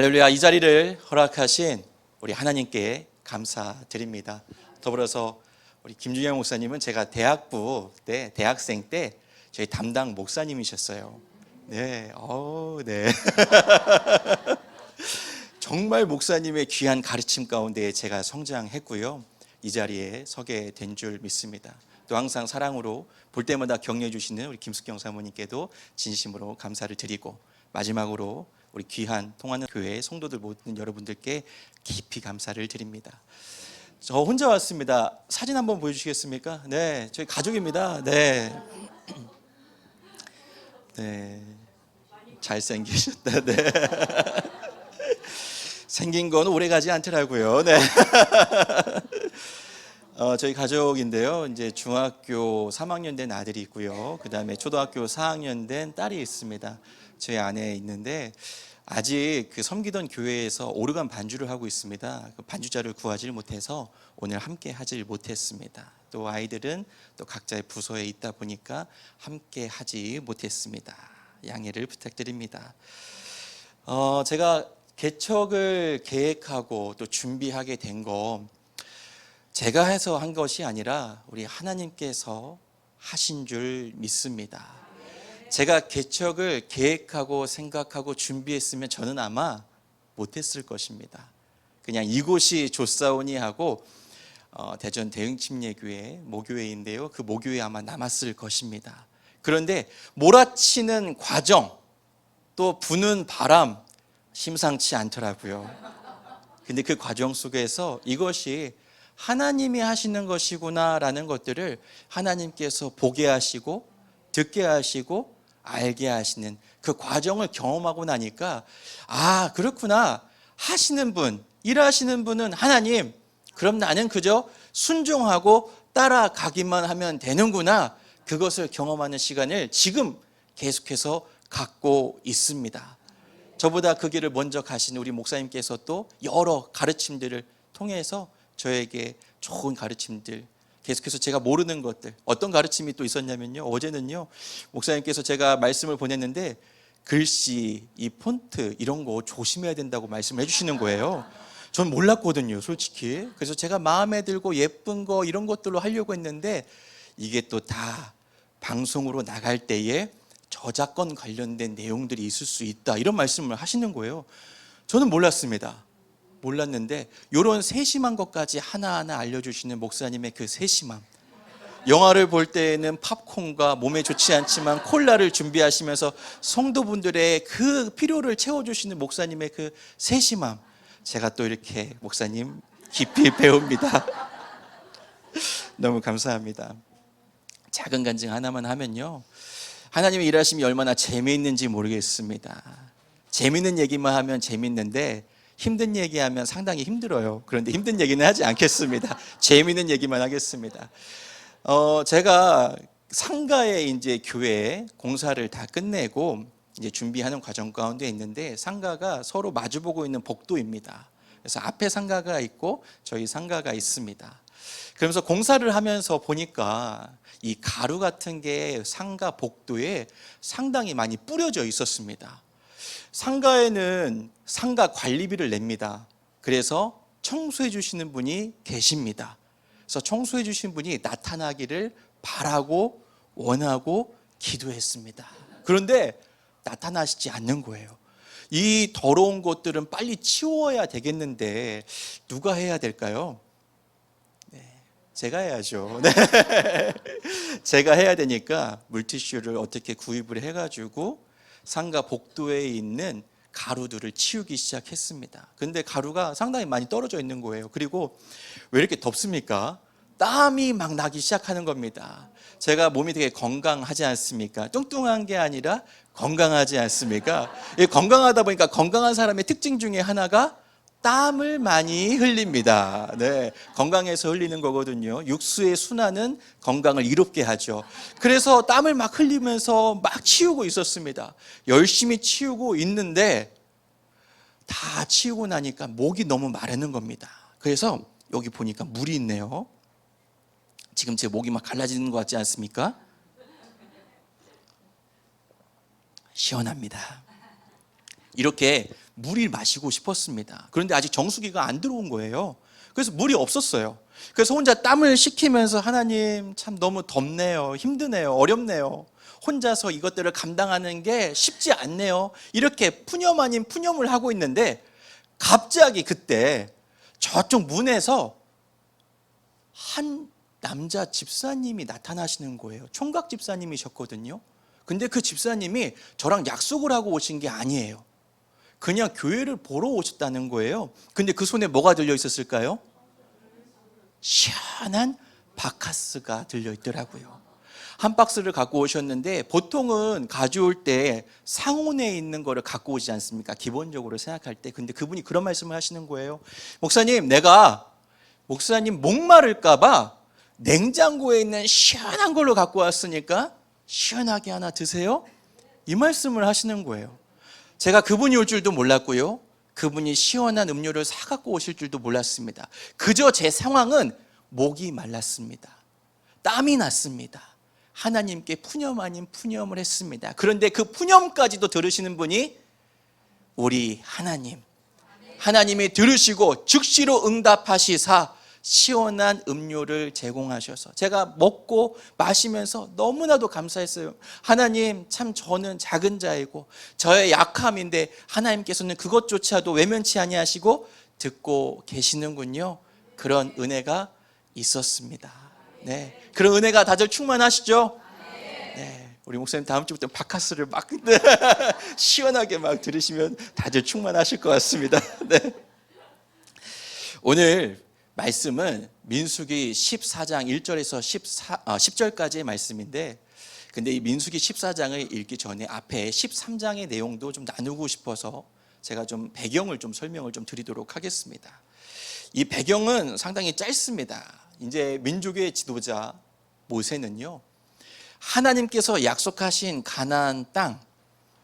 할렐루야. 이 자리를 허락하신 우리 하나님께 감사드립니다. 더불어서 우리 김준영 목사님은 제가 대학부 때, 대학생 때 저희 담당 목사님이셨어요. 네, 네. 정말 목사님의 귀한 가르침 가운데 제가 성장했고요. 이 자리에 서게 된 줄 믿습니다. 또 항상 사랑으로 볼 때마다 격려해 주시는 우리 김숙경 사모님께도 진심으로 감사를 드리고, 마지막으로 우리 귀한 통하는 교회 성도들 모든 여러분들께 깊이 감사를 드립니다. 저 혼자 왔습니다. 사진 한번 보여주시겠습니까? 네, 저희 가족입니다. 네, 네, 잘생기셨다. 네, 생긴 건 오래 가지 않더라고요. 네. 저희 가족인데요. 이제 중학교 3학년 된 아들이 있고요. 그 다음에 초등학교 4학년 된 딸이 있습니다. 저희 아내 있는데 아직 그 섬기던 교회에서 오르간 반주를 하고 있습니다. 그 반주자를 구하지 못해서 오늘 함께 하질 못했습니다. 또 아이들은 또 각자의 부서에 있다 보니까 함께 하지 못했습니다. 양해를 부탁드립니다. 제가 개척을 계획하고 또 준비하게 된 거 제가 해서 한 것이 아니라 우리 하나님께서 하신 줄 믿습니다. 제가 개척을 계획하고 생각하고 준비했으면 저는 아마 못했을 것입니다. 그냥 이곳이 좋사오니 하고 대전 대흥침례교회 모교회인데요. 그 모교회에 아마 남았을 것입니다. 그런데 몰아치는 과정, 또 부는 바람 심상치 않더라고요. 근데 그 과정 속에서 이것이 하나님이 하시는 것이구나라는 것들을 하나님께서 보게 하시고 듣게 하시고 알게 하시는 그 과정을 경험하고 나니까, 아, 그렇구나. 하시는 분, 일하시는 분은 하나님. 그럼 나는 그저 순종하고 따라가기만 하면 되는구나. 그것을 경험하는 시간을 지금 계속해서 갖고 있습니다. 저보다 그 길을 먼저 가신 우리 목사님께서 또 여러 가르침들을 통해서 저에게 좋은 가르침들, 계속해서 제가 모르는 것들, 어떤 가르침이 또 있었냐면요, 어제는요 목사님께서 제가 말씀을 보냈는데 글씨, 이 폰트 이런 거 조심해야 된다고 말씀을 해주시는 거예요. 전 몰랐거든요, 솔직히. 그래서 제가 마음에 들고 예쁜 거 이런 것들로 하려고 했는데 이게 또 다 방송으로 나갈 때에 저작권 관련된 내용들이 있을 수 있다, 이런 말씀을 하시는 거예요. 저는 몰랐는데 이런 세심한 것까지 하나하나 알려주시는 목사님의 그 세심함, 영화를 볼 때에는 팝콘과 몸에 좋지 않지만 콜라를 준비하시면서 성도분들의 그 필요를 채워주시는 목사님의 그 세심함, 제가 또 이렇게 목사님 깊이 배웁니다. 너무 감사합니다. 작은 간증 하나만 하면요, 하나님의 일하심이 얼마나 재미있는지 모르겠습니다. 재미있는 얘기만 하면 재미있는데 힘든 얘기하면 상당히 힘들어요. 그런데 힘든 얘기는 하지 않겠습니다. 재미있는 얘기만 하겠습니다. 제가 상가에 이제 교회 공사를 다 끝내고 이제 준비하는 과정 가운데 있는데, 상가가 서로 마주보고 있는 복도입니다. 그래서 앞에 상가가 있고 저희 상가가 있습니다. 그러면서 공사를 하면서 보니까 이 가루 같은 게 상가 복도에 상당히 많이 뿌려져 있었습니다. 상가에는 상가 관리비를 냅니다. 그래서 청소해 주시는 분이 계십니다. 그래서 청소해 주신 분이 나타나기를 바라고 원하고 기도했습니다. 그런데 나타나시지 않는 거예요. 이 더러운 것들은 빨리 치워야 되겠는데 누가 해야 될까요? 제가 해야죠. 네. 제가 해야 되니까 물티슈를 어떻게 구입을 해가지고 상가 복도에 있는 가루들을 치우기 시작했습니다. 근데 가루가 상당히 많이 떨어져 있는 거예요. 그리고 왜 이렇게 덥습니까? 땀이 막 나기 시작하는 겁니다. 제가 몸이 되게 건강하지 않습니까? 뚱뚱한 게 아니라 건강하지 않습니까? 건강하다 보니까 건강한 사람의 특징 중에 하나가 땀을 많이 흘립니다. 네, 건강해서 흘리는 거거든요. 육수의 순환은 건강을 이롭게 하죠. 그래서 땀을 막 흘리면서 막 치우고 있었습니다. 열심히 치우고 있는데 다 치우고 나니까 목이 너무 마르는 겁니다. 그래서 여기 보니까 물이 있네요. 지금 제 목이 막 갈라지는 것 같지 않습니까? 시원합니다. 이렇게 물이 마시고 싶었습니다. 그런데 아직 정수기가 안 들어온 거예요. 그래서 물이 없었어요. 그래서 혼자 땀을 식히면서 하나님 참 너무 덥네요. 힘드네요. 어렵네요. 혼자서 이것들을 감당하는 게 쉽지 않네요. 이렇게 푸념 아닌 푸념을 하고 있는데 갑자기 그때 저쪽 문에서 한 남자 집사님이 나타나시는 거예요. 총각 집사님이셨거든요. 근데 그 집사님이 저랑 약속을 하고 오신 게 아니에요. 그냥 교회를 보러 오셨다는 거예요. 근데 그 손에 뭐가 들려 있었을까요? 시원한 바카스가 들려 있더라고요. 한 박스를 갖고 오셨는데 보통은 가져올 때 상온에 있는 거를 갖고 오지 않습니까? 기본적으로 생각할 때. 근데 그분이 그런 말씀을 하시는 거예요. 목사님, 내가 목사님 목마를까 봐 냉장고에 있는 시원한 걸로 갖고 왔으니까 시원하게 하나 드세요. 이 말씀을 하시는 거예요. 제가 그분이 올 줄도 몰랐고요. 그분이 시원한 음료를 사갖고 오실 줄도 몰랐습니다. 그저 제 상황은 목이 말랐습니다. 땀이 났습니다. 하나님께 푸념 아닌 푸념을 했습니다. 그런데 그 푸념까지도 들으시는 분이 우리 하나님이 들으시고 즉시로 응답하시사 시원한 음료를 제공하셔서 제가 먹고 마시면서 너무나도 감사했어요. 하나님, 참 저는 작은 자이고 저의 약함인데 하나님께서는 그것조차도 외면치 아니하시고 듣고 계시는군요. 그런 은혜가 있었습니다. 네, 그런 은혜가 다들 충만하시죠? 네, 우리 목사님 다음 주부터 바카스를 막 시원하게 막 들으시면 다들 충만하실 것 같습니다. 네. 오늘 말씀은 민수기 14장 1절에서 10절까지의 말씀인데, 근데 이 민수기 14장을 읽기 전에 앞에 13장의 내용도 좀 나누고 싶어서 제가 좀 배경을 좀 설명을 좀 드리도록 하겠습니다. 이 배경은 상당히 짧습니다. 이제 민족의 지도자 모세는요, 하나님께서 약속하신 가나안 땅,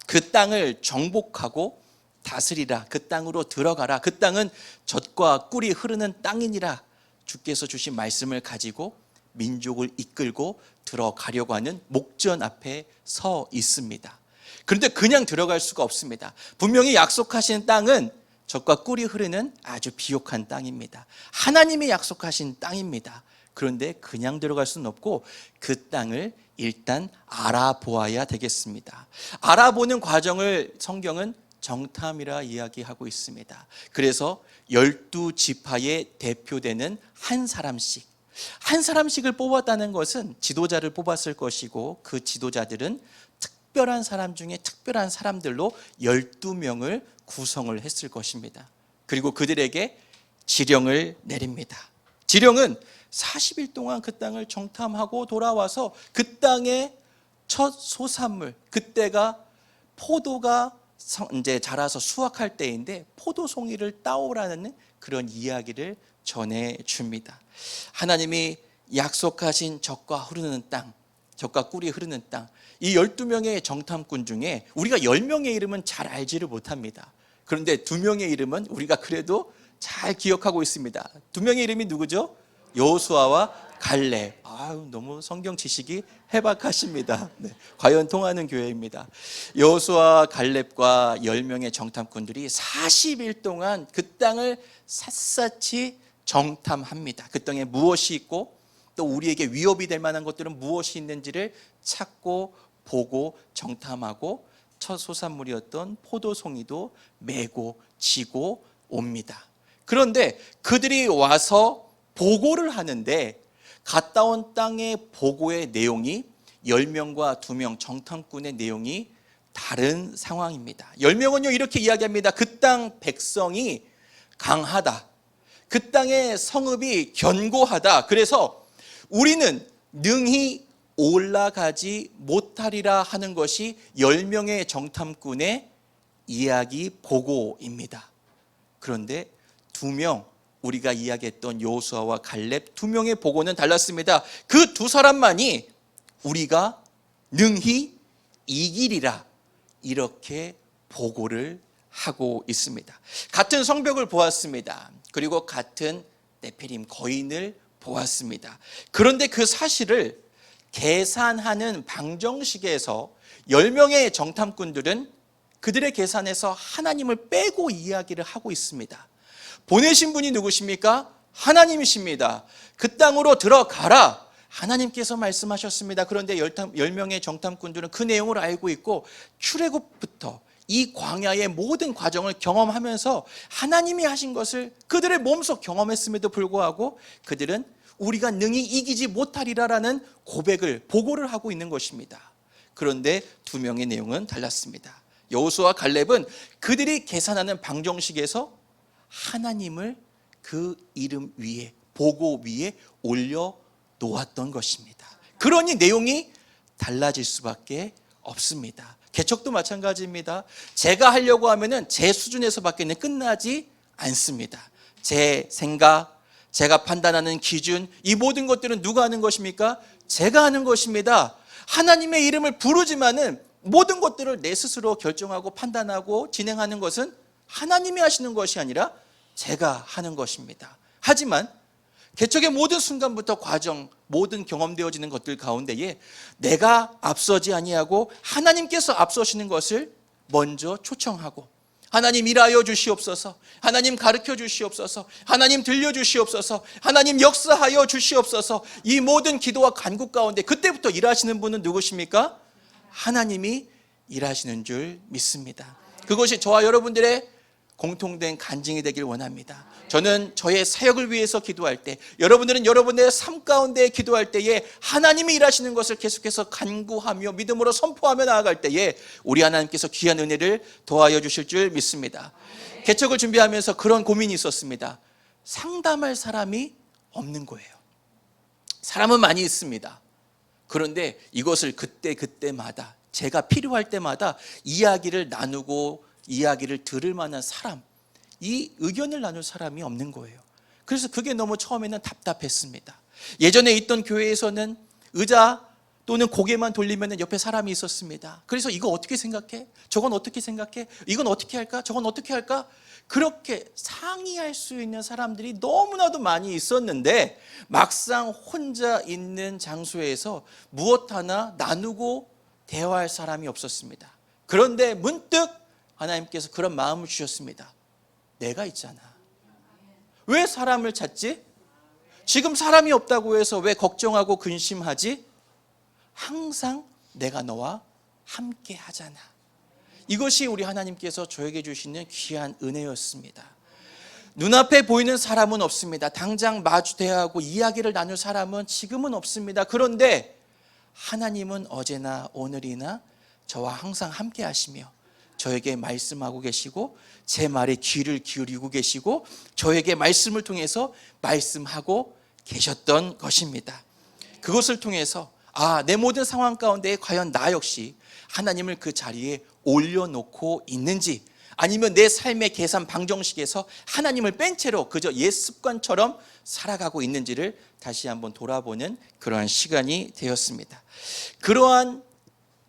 그 땅을 정복하고 다스리라, 그 땅으로 들어가라, 그 땅은 젖과 꿀이 흐르는 땅이니라, 주께서 주신 말씀을 가지고 민족을 이끌고 들어가려고 하는 목전 앞에 서 있습니다. 그런데 그냥 들어갈 수가 없습니다. 분명히 약속하신 땅은 젖과 꿀이 흐르는 아주 비옥한 땅입니다. 하나님이 약속하신 땅입니다. 그런데 그냥 들어갈 수는 없고 그 땅을 일단 알아보아야 되겠습니다. 알아보는 과정을 성경은 정탐이라 이야기하고 있습니다. 그래서 12지파에 대표되는 한 사람씩을 뽑았다는 것은 지도자를 뽑았을 것이고, 그 지도자들은 특별한 사람 중에 특별한 사람들로 12명을 구성을 했을 것입니다. 그리고 그들에게 지령을 내립니다. 지령은 40일 동안 그 땅을 정탐하고 돌아와서 그 땅의 첫 소산물, 그때가 포도가 이제 자라서 수확할 때인데 포도송이를 따오라는 그런 이야기를 전해줍니다. 하나님이 약속하신 젖과 흐르는 땅, 젖과 꿀이 흐르는 땅, 이 12명의 정탐꾼 중에 우리가 10명의 이름은 잘 알지를 못합니다. 그런데 2명의 이름은 우리가 그래도 잘 기억하고 있습니다. 2명의 이름이 누구죠? 여호수아와 갈렙. 너무 성경 지식이 해박하십니다. 네, 과연 통하는 교회입니다. 여호수아 갈렙과 10명의 정탐꾼들이 40일 동안 그 땅을 샅샅이 정탐합니다. 그 땅에 무엇이 있고 또 우리에게 위협이 될 만한 것들은 무엇이 있는지를 찾고 보고 정탐하고 첫 소산물이었던 포도송이도 메고 지고 옵니다. 그런데 그들이 와서 보고를 하는데 갔다 온 땅의 보고의 내용이 10명과 2명 정탐꾼의 내용이 다른 상황입니다. 10명은요 이렇게 이야기합니다. 그 땅 백성이 강하다. 그 땅의 성읍이 견고하다. 그래서 우리는 능히 올라가지 못하리라 하는 것이 10명의 정탐꾼의 이야기 보고입니다. 그런데 2명, 우리가 이야기했던 여호수아와 갈렙 2명의 보고는 달랐습니다. 그 2사람만이 우리가 능히 이기리라 이렇게 보고를 하고 있습니다. 같은 성벽을 보았습니다. 그리고 같은 네피림 거인을 보았습니다. 그런데 그 사실을 계산하는 방정식에서 10명의 정탐꾼들은 그들의 계산에서 하나님을 빼고 이야기를 하고 있습니다. 보내신 분이 누구십니까? 하나님이십니다. 그 땅으로 들어가라. 하나님께서 말씀하셨습니다. 그런데 10명의 정탐꾼들은 그 내용을 알고 있고 출애굽부터 이 광야의 모든 과정을 경험하면서 하나님이 하신 것을 그들의 몸소 경험했음에도 불구하고 그들은 우리가 능히 이기지 못하리라라는 고백을 보고를 하고 있는 것입니다. 그런데 두 명의 내용은 달랐습니다. 여호수아와 갈렙은 그들이 계산하는 방정식에서 하나님을 그 이름 위에, 보고 위에 올려 놓았던 것입니다. 그러니 내용이 달라질 수밖에 없습니다. 개척도 마찬가지입니다. 제가 하려고 하면은 제 수준에서밖에는 끝나지 않습니다. 제 생각, 제가 판단하는 기준, 이 모든 것들은 누가 하는 것입니까? 제가 하는 것입니다. 하나님의 이름을 부르지만은 모든 것들을 내 스스로 결정하고 판단하고 진행하는 것은 하나님이 하시는 것이 아니라 제가 하는 것입니다. 하지만 개척의 모든 순간부터 과정, 모든 경험되어지는 것들 가운데에 내가 앞서지 아니하고 하나님께서 앞서시는 것을 먼저 초청하고, 하나님 일하여 주시옵소서, 하나님 가르쳐 주시옵소서, 하나님 들려주시옵소서, 하나님 역사하여 주시옵소서, 이 모든 기도와 간구 가운데 그때부터 일하시는 분은 누구십니까? 하나님이 일하시는 줄 믿습니다. 그것이 저와 여러분들의 공통된 간증이 되길 원합니다. 저는 저의 사역을 위해서 기도할 때, 여러분들은 여러분의 삶 가운데 기도할 때에 하나님이 일하시는 것을 계속해서 간구하며 믿음으로 선포하며 나아갈 때에 우리 하나님께서 귀한 은혜를 더하여 주실 줄 믿습니다. 개척을 준비하면서 그런 고민이 있었습니다. 상담할 사람이 없는 거예요. 사람은 많이 있습니다. 그런데 이것을 그때마다 제가 필요할 때마다 이야기를 나누고 이야기를 들을 만한 사람, 이 의견을 나눌 사람이 없는 거예요. 그래서 그게 너무 처음에는 답답했습니다. 예전에 있던 교회에서는 의자 또는 고개만 돌리면 옆에 사람이 있었습니다. 그래서 이거 어떻게 생각해? 저건 어떻게 생각해? 이건 어떻게 할까? 저건 어떻게 할까? 그렇게 상의할 수 있는 사람들이 너무나도 많이 있었는데 막상 혼자 있는 장소에서 무엇 하나 나누고 대화할 사람이 없었습니다. 그런데 문득 하나님께서 그런 마음을 주셨습니다. 내가 있잖아. 왜 사람을 찾지? 지금 사람이 없다고 해서 왜 걱정하고 근심하지? 항상 내가 너와 함께 하잖아. 이것이 우리 하나님께서 저에게 주시는 귀한 은혜였습니다. 눈앞에 보이는 사람은 없습니다. 당장 마주 대하고 이야기를 나눌 사람은 지금은 없습니다. 그런데 하나님은 어제나 오늘이나 저와 항상 함께 하시며 저에게 말씀하고 계시고 제 말에 귀를 기울이고 계시고 저에게 말씀을 통해서 말씀하고 계셨던 것입니다. 그것을 통해서 내 모든 상황 가운데 과연 나 역시 하나님을 그 자리에 올려놓고 있는지, 아니면 내 삶의 계산 방정식에서 하나님을 뺀 채로 그저 옛 습관처럼 살아가고 있는지를 다시 한번 돌아보는 그러한 시간이 되었습니다. 그러한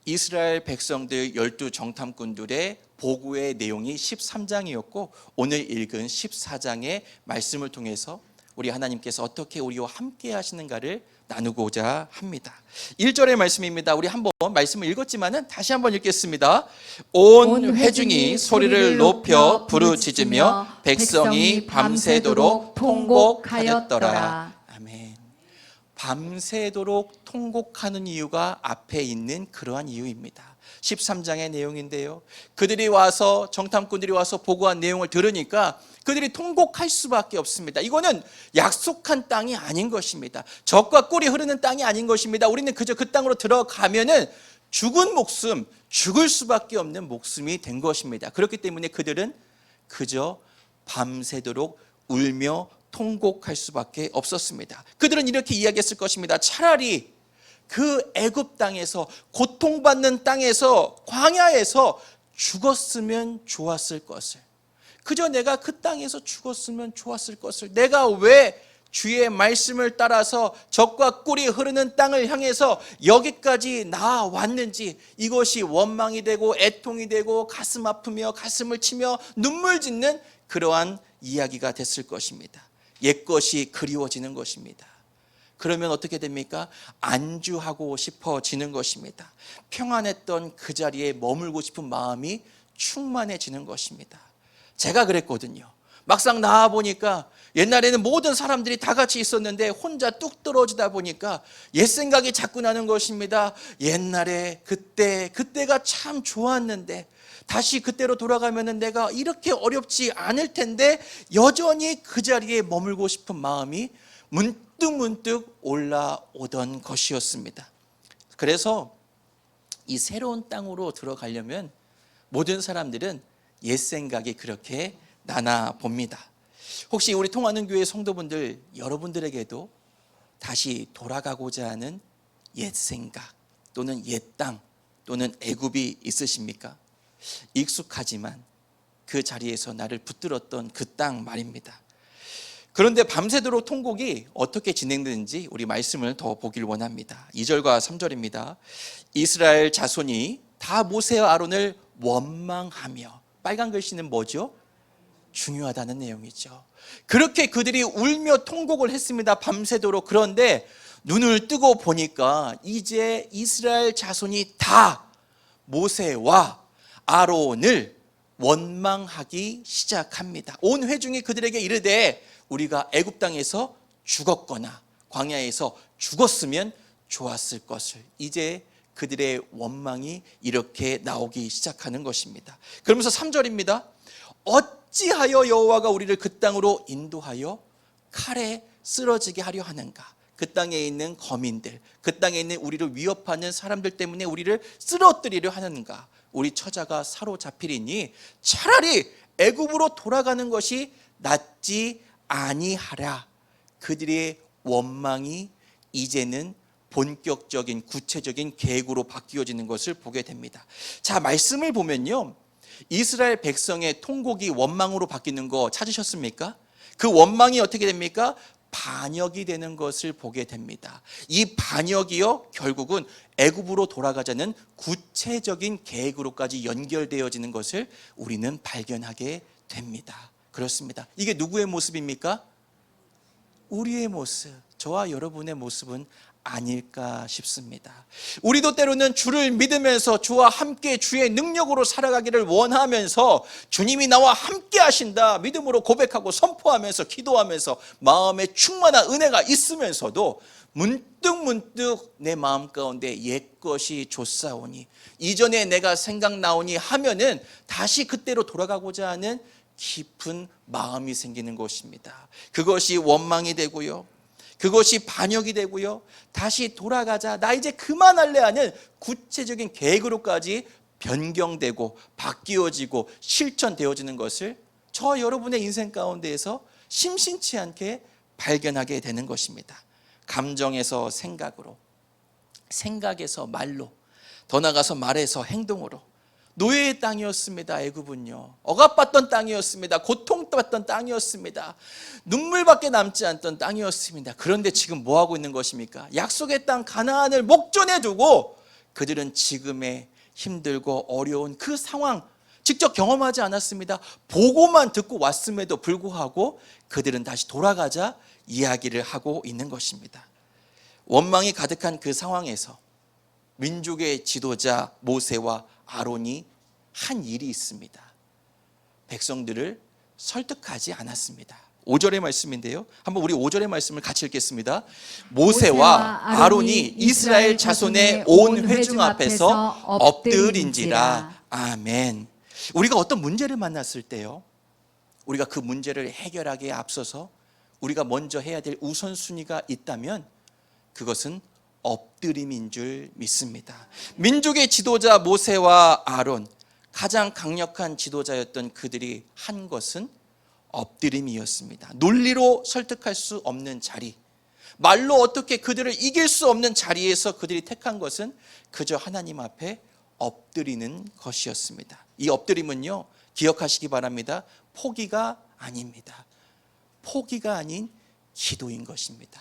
이스라엘 백성들 12 정탐꾼들의 보고의 내용이 13장이었고 오늘 읽은 14장의 말씀을 통해서 우리 하나님께서 어떻게 우리와 함께 하시는가를 나누고자 합니다. 1절의 말씀입니다. 우리 한번 말씀을 읽었지만 다시 한번 읽겠습니다. 온 회중이 소리를 높여 부르짖으며 백성이 밤새도록 통곡하였더라. 아멘. 밤새도록 통곡하는 이유가 앞에 있는 그러한 이유입니다. 13장의 내용인데요, 그들이 와서 정탐꾼들이 와서 보고한 내용을 들으니까 그들이 통곡할 수밖에 없습니다. 이거는 약속한 땅이 아닌 것입니다. 젖과 꿀이 흐르는 땅이 아닌 것입니다. 우리는 그저 그 땅으로 들어가면은 죽은 목숨, 죽을 수밖에 없는 목숨이 된 것입니다. 그렇기 때문에 그들은 그저 밤새도록 울며 통곡할 수밖에 없었습니다. 그들은 이렇게 이야기했을 것입니다. 차라리 그 애굽 땅에서, 고통받는 땅에서, 광야에서 죽었으면 좋았을 것을, 그저 내가 그 땅에서 죽었으면 좋았을 것을, 내가 왜 주의 말씀을 따라서 젖과 꿀이 흐르는 땅을 향해서 여기까지 나왔는지, 이것이 원망이 되고 애통이 되고 가슴 아프며 가슴을 치며 눈물 짓는 그러한 이야기가 됐을 것입니다. 옛것이 그리워지는 것입니다. 그러면 어떻게 됩니까? 안주하고 싶어지는 것입니다. 평안했던 그 자리에 머물고 싶은 마음이 충만해지는 것입니다. 제가 그랬거든요. 막상 나와 보니까 옛날에는 모든 사람들이 다 같이 있었는데 혼자 뚝 떨어지다 보니까 옛 생각이 자꾸 나는 것입니다. 옛날에 그때가 참 좋았는데 다시 그때로 돌아가면은 내가 이렇게 어렵지 않을 텐데 여전히 그 자리에 머물고 싶은 마음이 문득 올라오던 것이었습니다. 그래서 이 새로운 땅으로 들어가려면 모든 사람들은 옛 생각이 그렇게 나나 봅니다. 혹시 우리 통하는 교회 성도분들, 여러분들에게도 다시 돌아가고자 하는 옛 생각 또는 옛 땅 또는 애굽이 있으십니까? 익숙하지만 그 자리에서 나를 붙들었던 그 땅 말입니다. 그런데 밤새도록 통곡이 어떻게 진행되는지 우리 말씀을 더 보길 원합니다. 2절과 3절입니다. 이스라엘 자손이 다 모세와 아론을 원망하며, 빨간 글씨는 뭐죠? 중요하다는 내용이죠. 그렇게 그들이 울며 통곡을 했습니다. 밤새도록. 그런데 눈을 뜨고 보니까 이제 이스라엘 자손이 다 모세와 아론을 원망하기 시작합니다. 온 회중이 그들에게 이르되 우리가 애굽 땅에서 죽었거나 광야에서 죽었으면 좋았을 것을. 이제 그들의 원망이 이렇게 나오기 시작하는 것입니다. 그러면서 3절입니다. 어찌하여 여호와가 우리를 그 땅으로 인도하여 칼에 쓰러지게 하려 하는가? 그 땅에 있는 거민들, 그 땅에 있는 우리를 위협하는 사람들 때문에 우리를 쓰러뜨리려 하는가? 우리 처자가 사로잡히리니 차라리 애굽으로 돌아가는 것이 낫지 아니하랴. 그들의 원망이 이제는 본격적인 구체적인 계획으로 바뀌어지는 것을 보게 됩니다. 자, 말씀을 보면요, 이스라엘 백성의 통곡이 원망으로 바뀌는 거 찾으셨습니까? 그 원망이 어떻게 됩니까? 반역이 되는 것을 보게 됩니다. 이 반역이요, 결국은 애굽으로 돌아가자는 구체적인 계획으로까지 연결되어지는 것을 우리는 발견하게 됩니다. 그렇습니다. 이게 누구의 모습입니까? 우리의 모습, 저와 여러분의 모습은 아닐까 싶습니다. 우리도 때로는 주를 믿으면서 주와 함께 주의 능력으로 살아가기를 원하면서 주님이 나와 함께 하신다 믿음으로 고백하고 선포하면서 기도하면서 마음에 충만한 은혜가 있으면서도 문득 내 마음 가운데 옛것이 좇사오니 이전에 내가 생각나오니 하면은 다시 그때로 돌아가고자 하는 깊은 마음이 생기는 것입니다. 그것이 원망이 되고요, 그것이 반역이 되고요, 다시 돌아가자, 나 이제 그만할래 하는 구체적인 계획으로까지 변경되고 바뀌어지고 실천되어지는 것을 저 여러분의 인생 가운데에서 심심치 않게 발견하게 되는 것입니다. 감정에서 생각으로, 생각에서 말로, 더 나아가서 말에서 행동으로. 노예의 땅이었습니다. 애굽은요, 억압받던 땅이었습니다. 고통받던 땅이었습니다. 눈물밖에 남지 않던 땅이었습니다. 그런데 지금 뭐 하고 있는 것입니까? 약속의 땅 가나안을 목전에 두고 그들은 지금의 힘들고 어려운 그 상황 직접 경험하지 않았습니다. 보고만 듣고 왔음에도 불구하고 그들은 다시 돌아가자 이야기를 하고 있는 것입니다. 원망이 가득한 그 상황에서 민족의 지도자 모세와 아론이 한 일이 있습니다. 백성들을 설득하지 않았습니다. 5절의 말씀인데요, 한번 우리 5절의 말씀을 같이 읽겠습니다. 모세와 아론이 이스라엘 자손의 온 회중 앞에서 엎드린지라. 아멘. 우리가 어떤 문제를 만났을 때요, 우리가 그 문제를 해결하기에 앞서서 우리가 먼저 해야 될 우선순위가 있다면 그것은 엎드림인 줄 믿습니다. 민족의 지도자 모세와 아론, 가장 강력한 지도자였던 그들이 한 것은 엎드림이었습니다. 논리로 설득할 수 없는 자리, 말로 어떻게 그들을 이길 수 없는 자리에서 그들이 택한 것은 그저 하나님 앞에 엎드리는 것이었습니다. 이 엎드림은요, 기억하시기 바랍니다. 포기가 아닙니다. 포기가 아닌 기도인 것입니다.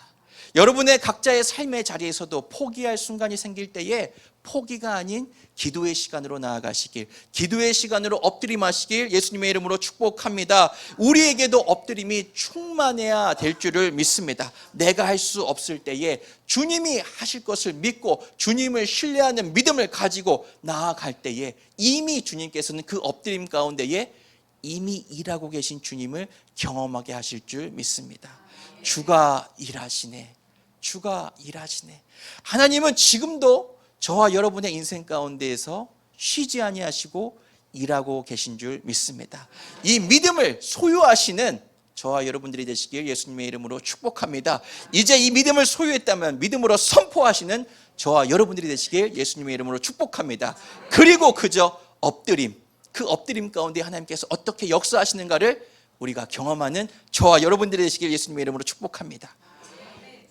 여러분의 각자의 삶의 자리에서도 포기할 순간이 생길 때에 포기가 아닌 기도의 시간으로 나아가시길, 기도의 시간으로 엎드림하시길 예수님의 이름으로 축복합니다. 우리에게도 엎드림이 충만해야 될 줄을 믿습니다. 내가 할 수 없을 때에 주님이 하실 것을 믿고 주님을 신뢰하는 믿음을 가지고 나아갈 때에 이미 주님께서는 그 엎드림 가운데에 이미 일하고 계신 주님을 경험하게 하실 줄 믿습니다. 주가 일하시네. 주가 일하시네. 하나님은 지금도 저와 여러분의 인생 가운데에서 쉬지 아니하시고 일하고 계신 줄 믿습니다. 이 믿음을 소유하시는 저와 여러분들이 되시길 예수님의 이름으로 축복합니다. 이제 이 믿음을 소유했다면 믿음으로 선포하시는 저와 여러분들이 되시길 예수님의 이름으로 축복합니다. 그리고 그저 엎드림, 그 엎드림 가운데 하나님께서 어떻게 역사하시는가를 우리가 경험하는 저와 여러분들이 되시길 예수님의 이름으로 축복합니다.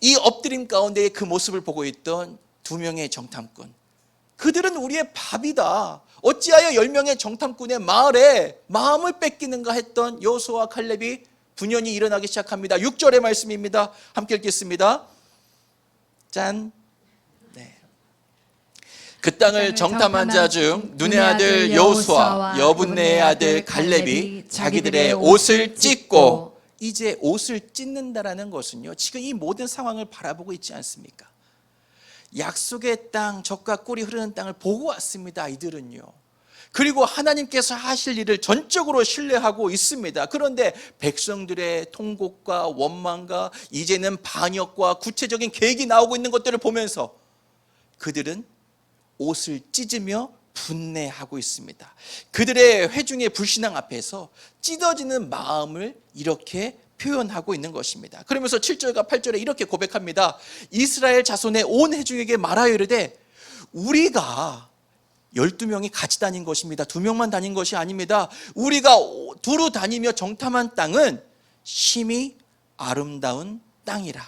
이 엎드림 가운데의 그 모습을 보고 있던 2명의 정탐꾼, 그들은 우리의 밥이다, 어찌하여 10명의 정탐꾼의 마을에 마음을 뺏기는가 했던 여호수아와 칼렙이 분연히 일어나기 시작합니다. 6절의 말씀입니다. 함께 읽겠습니다. 짠. 네. 그 땅을 정탐한 자 중 눈의 아들 여호수아와 여분네의 아들 갈렙이 자기들의 옷을 찢고, 이제 옷을 찢는다라는 것은요, 지금 이 모든 상황을 바라보고 있지 않습니까? 약속의 땅, 젖과 꿀이 흐르는 땅을 보고 왔습니다. 이들은요. 그리고 하나님께서 하실 일을 전적으로 신뢰하고 있습니다. 그런데 백성들의 통곡과 원망과 이제는 반역과 구체적인 계획이 나오고 있는 것들을 보면서 그들은 옷을 찢으며 분내하고 있습니다. 그들의 회중의 불신앙 앞에서 찢어지는 마음을 이렇게 표현하고 있는 것입니다. 그러면서 7절과 8절에 이렇게 고백합니다. 이스라엘 자손의 온 회중에게 말하여 이르되, 우리가 12명이 같이 다닌 것입니다. 2명만 다닌 것이 아닙니다. 우리가 두루 다니며 정탐한 땅은 심히 아름다운 땅이라.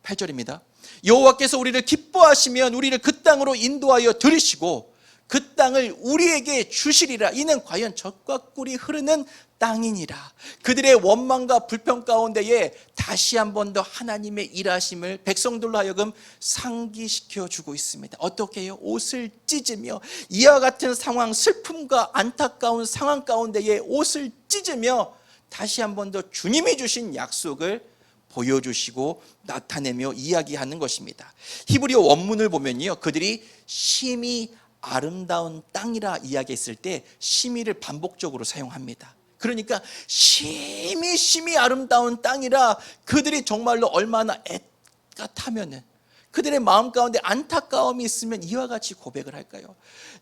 8절입니다. 여호와께서 우리를 기뻐하시면 우리를 그 땅으로 인도하여 들이시고 그 땅을 우리에게 주시리라. 이는 과연 젖과 꿀이 흐르는 땅이니라. 그들의 원망과 불평 가운데에 다시 한 번 더 하나님의 일하심을 백성들로 하여금 상기시켜 주고 있습니다. 어떻게 해요? 옷을 찢으며, 이와 같은 상황, 슬픔과 안타까운 상황 가운데에 옷을 찢으며 다시 한 번 더 주님이 주신 약속을 보여주시고 나타내며 이야기하는 것입니다. 히브리어 원문을 보면요, 그들이 심히 아름다운 땅이라 이야기했을 때 심히를 반복적으로 사용합니다. 그러니까 심히 아름다운 땅이라, 그들이 정말로 얼마나 애가 타면은, 그들의 마음 가운데 안타까움이 있으면 이와 같이 고백을 할까요?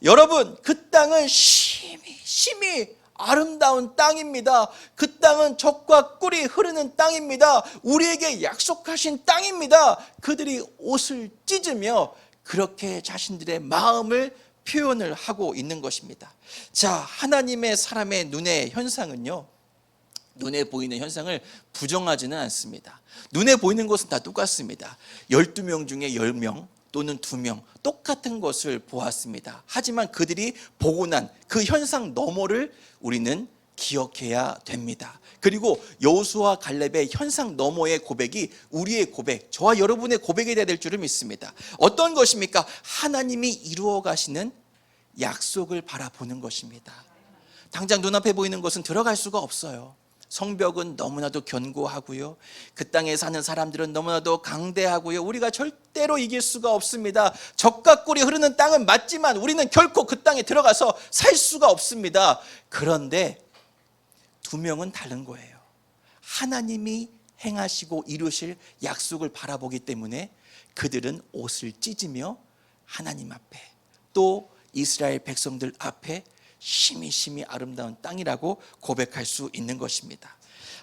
여러분, 그 땅은 심히 아름다운 땅입니다. 그 땅은 젖과 꿀이 흐르는 땅입니다. 우리에게 약속하신 땅입니다. 그들이 옷을 찢으며 그렇게 자신들의 마음을 표현을 하고 있는 것입니다. 자, 하나님의 사람의 눈의 현상은요, 눈에 보이는 현상을 부정하지는 않습니다. 눈에 보이는 것은 다 똑같습니다. 12명 중에 10명 또는 2명 똑같은 것을 보았습니다. 하지만 그들이 보고 난 그 현상 너머를 우리는 기억해야 됩니다. 그리고 여호수아와 갈렙의 현상 너머의 고백이 우리의 고백, 저와 여러분의 고백이 되어야 될 줄을 믿습니다. 어떤 것입니까? 하나님이 이루어 가시는 약속을 바라보는 것입니다. 당장 눈앞에 보이는 것은 들어갈 수가 없어요. 성벽은 너무나도 견고하고요, 그 땅에 사는 사람들은 너무나도 강대하고요, 우리가 절대로 이길 수가 없습니다. 젖과 꿀이 흐르는 땅은 맞지만 우리는 결코 그 땅에 들어가서 살 수가 없습니다. 그런데 2명은 다른 거예요. 하나님이 행하시고 이루실 약속을 바라보기 때문에 그들은 옷을 찢으며 하나님 앞에, 또 이스라엘 백성들 앞에 심히 아름다운 땅이라고 고백할 수 있는 것입니다.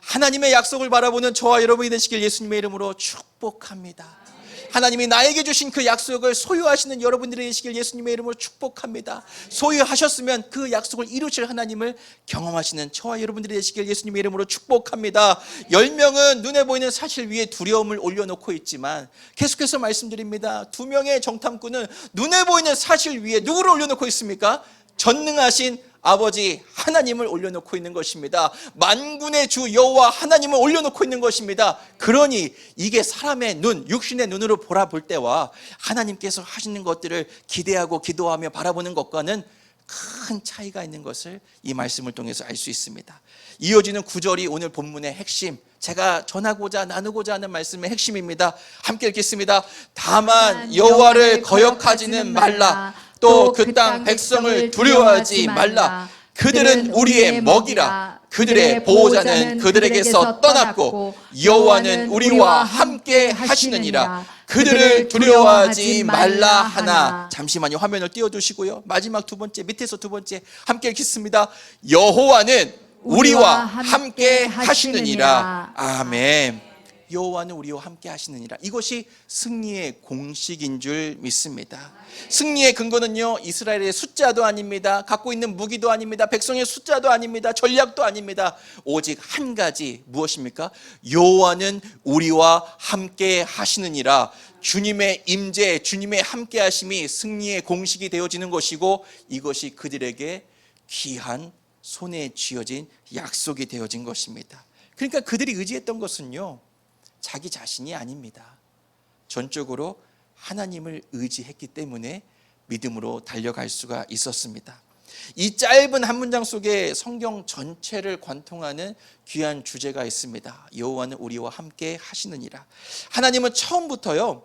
하나님의 약속을 바라보는 저와 여러분이 되시길 예수님의 이름으로 축복합니다. 하나님이 나에게 주신 그 약속을 소유하시는 여러분들이 되시길 예수님의 이름으로 축복합니다. 소유하셨으면 그 약속을 이루실 하나님을 경험하시는 저와 여러분들이 되시길 예수님의 이름으로 축복합니다. 10명은 눈에 보이는 사실 위에 두려움을 올려놓고 있지만 계속해서 말씀드립니다. 2명의 정탐꾼은 눈에 보이는 사실 위에 누구를 올려놓고 있습니까? 전능하신 아버지 하나님을 올려놓고 있는 것입니다. 만군의 주 여호와 하나님을 올려놓고 있는 것입니다. 그러니 이게 사람의 눈, 육신의 눈으로 보라볼 때와 하나님께서 하시는 것들을 기대하고 기도하며 바라보는 것과는 큰 차이가 있는 것을 이 말씀을 통해서 알 수 있습니다. 이어지는 구절이 오늘 본문의 핵심, 제가 전하고자 나누고자 하는 말씀의 핵심입니다. 함께 읽겠습니다. 다만 여호와를 거역하지는 말라. 또 그 땅 백성을 두려워하지 말라. 그들은 우리의 먹이라. 그들의 보호자는 그들에게서 떠났고 여호와는 우리와 함께 하시느니라. 그들을 두려워하지 말라 하나. 잠시만요, 화면을 띄워두시고요. 마지막 두 번째, 밑에서 두 번째 함께 읽겠습니다. 여호와는 우리와 함께 하시느니라. 아멘. 여호와는 우리와 함께 하시느니라. 이것이 승리의 공식인 줄 믿습니다. 승리의 근거는요, 이스라엘의 숫자도 아닙니다. 갖고 있는 무기도 아닙니다. 백성의 숫자도 아닙니다. 전략도 아닙니다. 오직 한 가지, 무엇입니까? 여호와는 우리와 함께 하시느니라. 주님의 임재, 주님의 함께 하심이 승리의 공식이 되어지는 것이고, 이것이 그들에게 귀한 손에 쥐어진 약속이 되어진 것입니다. 그러니까 그들이 의지했던 것은요, 자기 자신이 아닙니다. 전적으로 하나님을 의지했기 때문에 믿음으로 달려갈 수가 있었습니다. 이 짧은 한 문장 속에 성경 전체를 관통하는 귀한 주제가 있습니다. 여호와는 우리와 함께 하시느니라. 하나님은 처음부터요,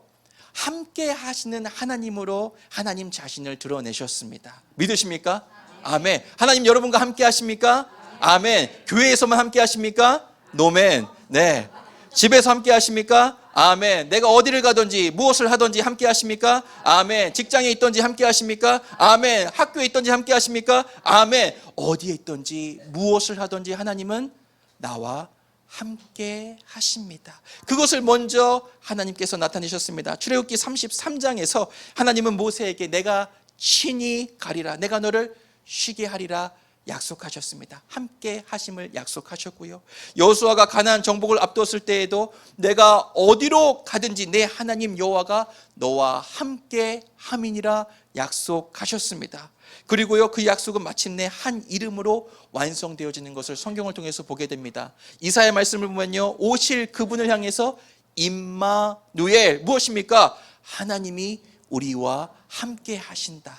함께 하시는 하나님으로 하나님 자신을 드러내셨습니다. 믿으십니까? 아멘. 하나님 여러분과 함께 하십니까? 아멘. 교회에서만 함께 하십니까? 노멘. 네. 집에서 함께 하십니까? 아멘. 내가 어디를 가든지 무엇을 하든지 함께 하십니까? 아멘. 직장에 있든지 함께 하십니까? 아멘. 학교에 있든지 함께 하십니까? 아멘. 어디에 있든지 무엇을 하든지 하나님은 나와 함께 하십니다. 그것을 먼저 하나님께서 나타내셨습니다. 출애굽기 33장에서 하나님은 모세에게 내가 친히 가리라, 내가 너를 쉬게 하리라 약속하셨습니다. 함께 하심을 약속하셨고요. 여호수아가 가나안 정복을 앞뒀을 때에도 내가 어디로 가든지 내 하나님 여호와가 너와 함께 함이니라 약속하셨습니다. 그리고요, 그 약속은 마침내 한 이름으로 완성되어지는 것을 성경을 통해서 보게 됩니다. 이사야 말씀을 보면요, 오실 그분을 향해서 임마누엘, 무엇입니까? 하나님이 우리와 함께 하신다.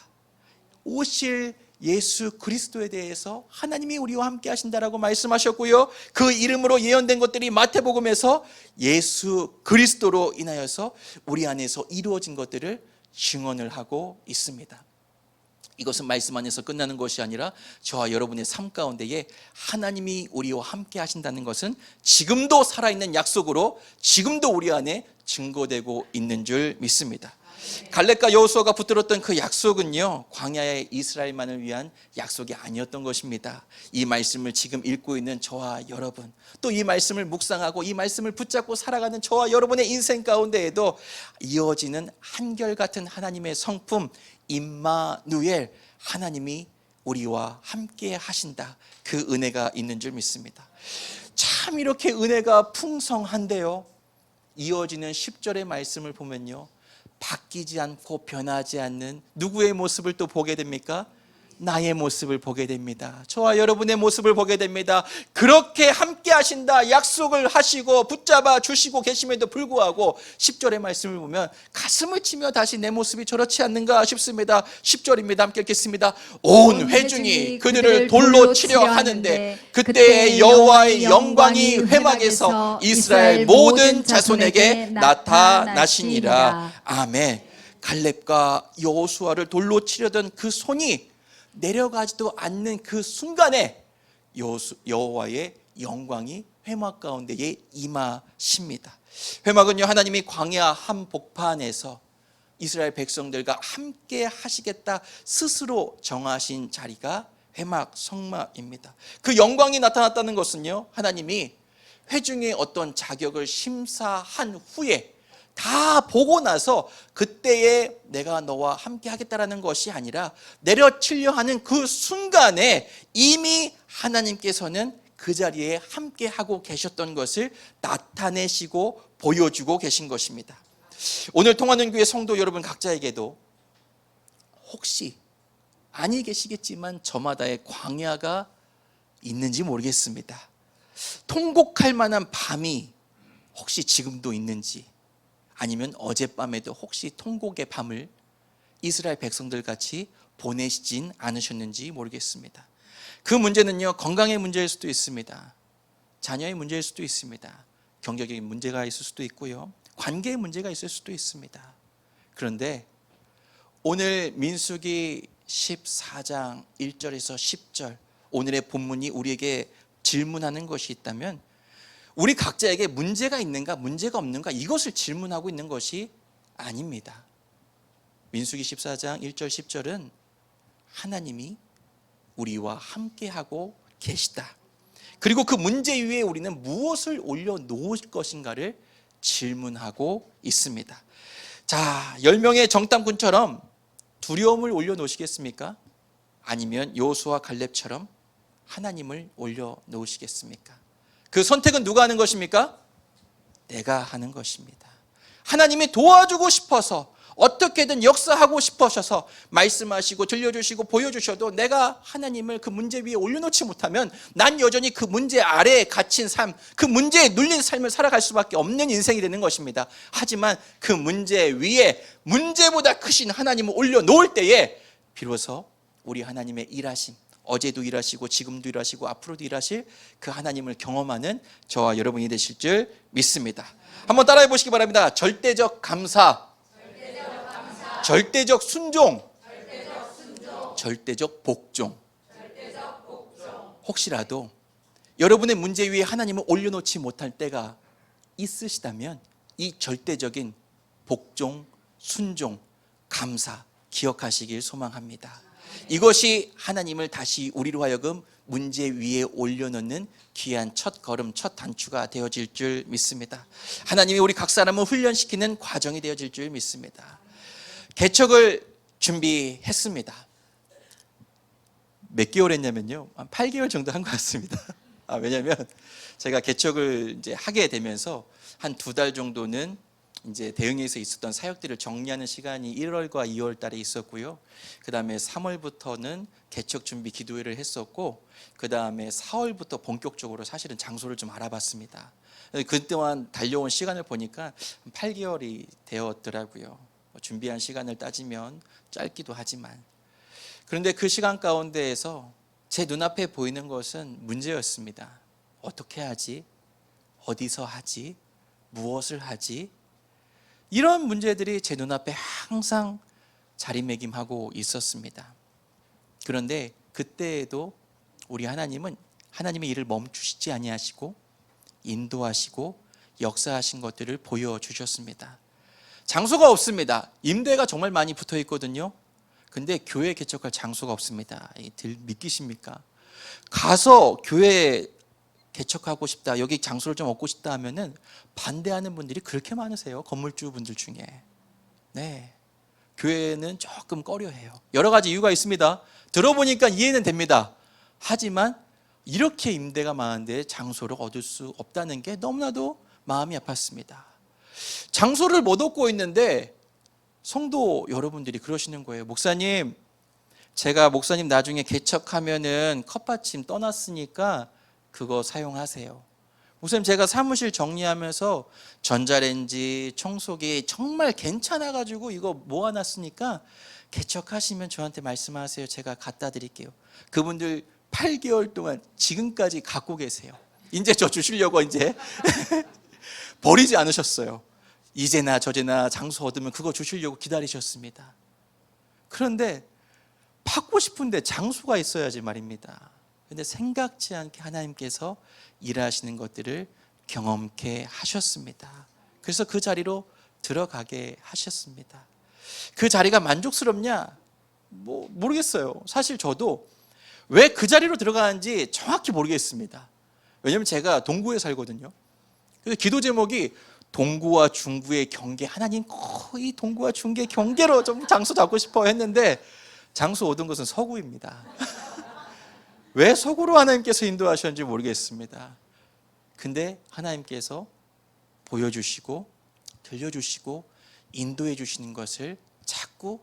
오실 예수 그리스도에 대해서 하나님이 우리와 함께 하신다라고 말씀하셨고요, 그 이름으로 예언된 것들이 마태복음에서 예수 그리스도로 인하여서 우리 안에서 이루어진 것들을 증언을 하고 있습니다. 이것은 말씀 안에서 끝나는 것이 아니라 저와 여러분의 삶 가운데에 하나님이 우리와 함께 하신다는 것은 지금도 살아있는 약속으로 지금도 우리 안에 증거되고 있는 줄 믿습니다. 갈렙과 여호수아가 붙들었던 그 약속은요, 광야의 이스라엘만을 위한 약속이 아니었던 것입니다. 이 말씀을 지금 읽고 있는 저와 여러분, 또 이 말씀을 묵상하고 이 말씀을 붙잡고 살아가는 저와 여러분의 인생 가운데에도 이어지는 한결같은 하나님의 성품 임마누엘, 하나님이 우리와 함께 하신다, 그 은혜가 있는 줄 믿습니다. 참 이렇게 은혜가 풍성한데요, 이어지는 10절의 말씀을 보면요, 바뀌지 않고 변하지 않는 누구의 모습을 또 보게 됩니까? 나의 모습을 보게 됩니다. 저와 여러분의 모습을 보게 됩니다. 그렇게 함께 하신다 약속을 하시고 붙잡아 주시고 계심에도 불구하고 10절의 말씀을 보면 가슴을 치며 다시 내 모습이 저렇지 않는가 싶습니다. 10절입니다. 함께 읽겠습니다. 온 회중이 그들을 돌로 치려 하는데 그때에 여호와의 영광이 회막에서 이스라엘 모든 자손에게 나타나시니라. 아멘. 갈렙과 여호수아를 돌로 치려던 그 손이 내려가지도 않는 그 순간에 여호와의 영광이 회막 가운데에 임하십니다. 회막은요, 하나님이 광야 한복판에서 이스라엘 백성들과 함께 하시겠다 스스로 정하신 자리가 회막 성막입니다. 그 영광이 나타났다는 것은요, 하나님이 회중의 어떤 자격을 심사한 후에 다 보고 나서 그때에 내가 너와 함께 하겠다라는 것이 아니라 내려치려 하는 그 순간에 이미 하나님께서는 그 자리에 함께 하고 계셨던 것을 나타내시고 보여주고 계신 것입니다. 오늘 통하는 교회 성도 여러분 각자에게도 혹시 아니 계시겠지만 저마다의 광야가 있는지 모르겠습니다. 통곡할 만한 밤이 혹시 지금도 있는지, 아니면 어젯밤에도 혹시 통곡의 밤을 이스라엘 백성들 같이 보내시진 않으셨는지 모르겠습니다. 그 문제는요, 건강의 문제일 수도 있습니다. 자녀의 문제일 수도 있습니다. 경제적인 문제가 있을 수도 있고요, 관계의 문제가 있을 수도 있습니다. 그런데 오늘 민수기 14장 1절에서 10절, 오늘의 본문이 우리에게 질문하는 것이 있다면, 우리 각자에게 문제가 있는가 문제가 없는가 이것을 질문하고 있는 것이 아닙니다. 민수기 14장 1절 10절은 하나님이 우리와 함께하고 계시다, 그리고 그 문제 위에 우리는 무엇을 올려놓을 것인가를 질문하고 있습니다. 자, 10명의 정탐꾼처럼 두려움을 올려놓으시겠습니까? 아니면 여호수아 갈렙처럼 하나님을 올려놓으시겠습니까? 그 선택은 누가 하는 것입니까? 내가 하는 것입니다. 하나님이 도와주고 싶어서, 어떻게든 역사하고 싶으셔서 말씀하시고 들려주시고 보여주셔도 내가 하나님을 그 문제 위에 올려놓지 못하면 난 여전히 그 문제 아래에 갇힌 삶, 그 문제에 눌린 삶을 살아갈 수밖에 없는 인생이 되는 것입니다. 하지만 그 문제 위에 문제보다 크신 하나님을 올려놓을 때에 비로소 우리 하나님의 일하심, 어제도 일하시고 지금도 일하시고 앞으로도 일하실 그 하나님을 경험하는 저와 여러분이 되실 줄 믿습니다. 한번 따라해 보시기 바랍니다. 절대적 감사, 절대적 순종, 절대적 복종. 혹시라도 여러분의 문제 위에 하나님을 올려놓지 못할 때가 있으시다면 이 절대적인 복종, 순종, 감사 기억하시길 소망합니다. 이것이 하나님을 다시 우리로 하여금 문제 위에 올려놓는 귀한 첫 걸음, 첫 단추가 되어질 줄 믿습니다. 하나님이 우리 각 사람을 훈련시키는 과정이 되어질 줄 믿습니다. 개척을 준비했습니다. 몇 개월 했냐면요, 한 8개월 정도 한 것 같습니다. 왜냐하면 제가 개척을 이제 하게 되면서 한 2달 정도는 이제 대응에서 있었던 사역들을 정리하는 시간이 1월과 2월 달에 있었고요. 그 다음에 3월부터는 개척 준비 기도회를 했었고, 그 다음에 4월부터 본격적으로 사실은 장소를 좀 알아봤습니다. 그동안 달려온 시간을 보니까 8개월이 되었더라고요. 준비한 시간을 따지면 짧기도 하지만, 그런데 그 시간 가운데에서 제 눈앞에 보이는 것은 문제였습니다. 어떻게 하지? 어디서 하지? 무엇을 하지? 이런 문제들이 제 눈앞에 항상 자리매김하고 있었습니다. 그런데 그때에도 우리 하나님은 하나님의 일을 멈추시지 아니하시고 인도하시고 역사하신 것들을 보여주셨습니다. 장소가 없습니다. 임대가 정말 많이 붙어 있거든요. 근데 교회 개척할 장소가 없습니다. 믿기십니까? 가서 교회 개척하고 싶다, 여기 장소를 좀 얻고 싶다 하면은 반대하는 분들이 그렇게 많으세요. 건물주 분들 중에. 네, 교회는 조금 꺼려해요. 여러 가지 이유가 있습니다. 들어보니까 이해는 됩니다. 하지만 이렇게 임대가 많은데 장소를 얻을 수 없다는 게 너무나도 마음이 아팠습니다. 장소를 못 얻고 있는데 성도 여러분들이 그러시는 거예요. 목사님, 제가 목사님 나중에 개척하면은 컵받침 떠났으니까 그거 사용하세요. 목사님, 제가 사무실 정리하면서 전자레인지, 청소기 정말 괜찮아가지고 이거 모아놨으니까 개척하시면 저한테 말씀하세요. 제가 갖다 드릴게요. 그분들 8개월 동안 지금까지 갖고 계세요. 이제 저 주시려고 이제 버리지 않으셨어요. 이제나 저제나 장소 얻으면 그거 주시려고 기다리셨습니다. 그런데 받고 싶은데 장소가 있어야지 말입니다. 그런데 생각지 않게 하나님께서 일하시는 것들을 경험케 하셨습니다. 그래서 그 자리로 들어가게 하셨습니다. 그 자리가 만족스럽냐? 모르겠어요. 사실 저도 왜 그 자리로 들어가는지 정확히 모르겠습니다. 왜냐하면 제가 동구에 살거든요. 그래서 기도 제목이 동구와 중구의 경계, 하나님 거의 동구와 중구의 경계로 좀 장소 잡고 싶어 했는데 장소 얻은 것은 서구입니다. 왜 서구로 하나님께서 인도하셨는지 모르겠습니다. 근데 하나님께서 보여주시고 들려주시고 인도해 주시는 것을 자꾸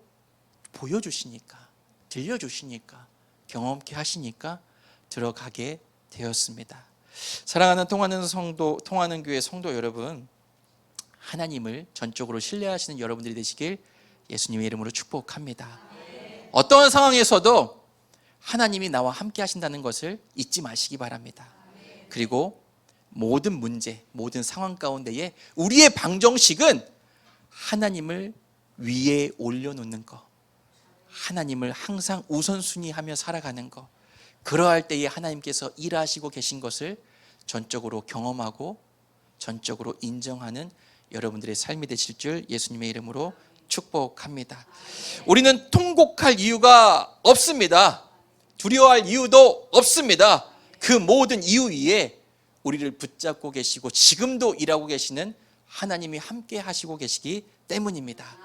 보여주시니까, 들려주시니까, 경험케 하시니까 들어가게 되었습니다. 사랑하는 통하는 교회 성도 여러분, 하나님을 전적으로 신뢰하시는 여러분들이 되시길 예수님의 이름으로 축복합니다. 어떠한 상황에서도 하나님이 나와 함께 하신다는 것을 잊지 마시기 바랍니다. 그리고 모든 문제, 모든 상황 가운데에 우리의 방정식은 하나님을 위에 올려놓는 것, 하나님을 항상 우선순위하며 살아가는 것, 그러할 때에 하나님께서 일하시고 계신 것을 전적으로 경험하고 전적으로 인정하는 여러분들의 삶이 되실 줄 예수님의 이름으로 축복합니다. 우리는 통곡할 이유가 없습니다. 두려워할 이유도 없습니다. 그 모든 이유 위에 우리를 붙잡고 계시고 지금도 일하고 계시는 하나님이 함께 하시고 계시기 때문입니다.